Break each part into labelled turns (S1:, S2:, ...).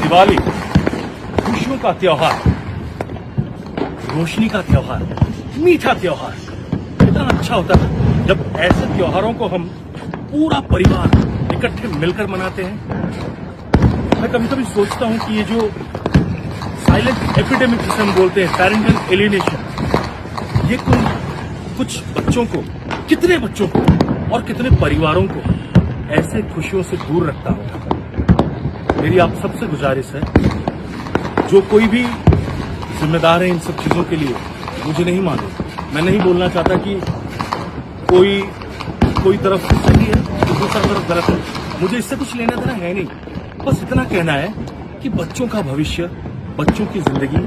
S1: दिवाली खुशियों का त्योहार, रोशनी का त्योहार, मीठा त्योहार। कितना अच्छा होता है जब ऐसे त्योहारों को हम पूरा परिवार इकट्ठे मिलकर मनाते हैं। मैं कभी कभी सोचता हूं कि ये जो साइलेंट एपिडेमिक जिसे हम बोलते हैं, पेरेंटल एलियनेशन, ये कुछ बच्चों को, कितने बच्चों को और कितने परिवारों को ऐसे खुशियों से दूर रखता होगा। मेरी आप सबसे गुजारिश है, जो कोई भी जिम्मेदार है इन सब चीजों के लिए, मुझे नहीं मालूम, मैं नहीं बोलना चाहता कि कोई तरफ सही है तो दूसरा तरफ गलत है, मुझे इससे कुछ लेना देना है नहीं। बस इतना कहना है कि बच्चों का भविष्य, बच्चों की जिंदगी,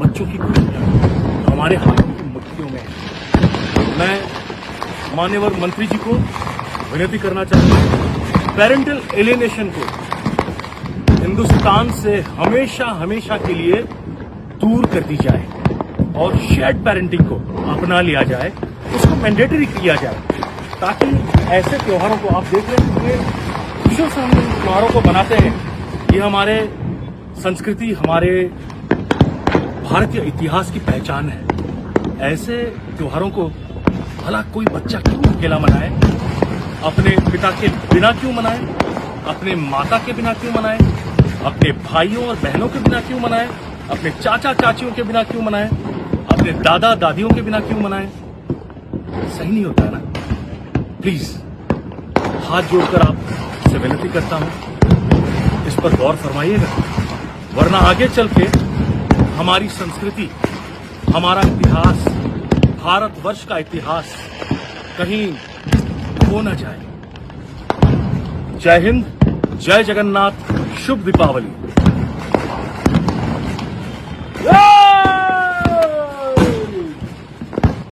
S1: बच्चों की खुशियां हमारे हाथों की मुट्ठियों में है। मैं माननीय मंत्री जी को विनती करना चाहता हूं, पेरेंटल एलियनेशन को हिंदुस्तान से हमेशा के लिए दूर कर दी जाए और शेयर्ड पेरेंटिंग को अपना लिया जाए, उसको मैंडेटरी किया जाए, ताकि ऐसे त्योहारों को आप देख रहे हैं, खुशियों से हम त्योहारों को बनाते हैं। ये हमारे संस्कृति, हमारे भारतीय इतिहास की पहचान है। ऐसे त्योहारों को भला कोई बच्चा क्यों अकेला मनाए, अपने पिता के बिना क्यों मनाए, अपने माता के बिना क्यों मनाए, अपने भाइयों और बहनों के बिना क्यों मनाए, अपने चाचा चाचियों के बिना क्यों मनाए, अपने दादा दादियों के बिना क्यों मनाए। सही नहीं होता है ना। प्लीज हाथ जोड़कर आपसे विनती करता हूं, इस पर गौर फरमाइएगा, वरना आगे चल के हमारी संस्कृति, हमारा इतिहास, भारतवर्ष का इतिहास कहीं खो न जाए। जय हिंद, जय जगन्नाथ, शुभ दीपावली।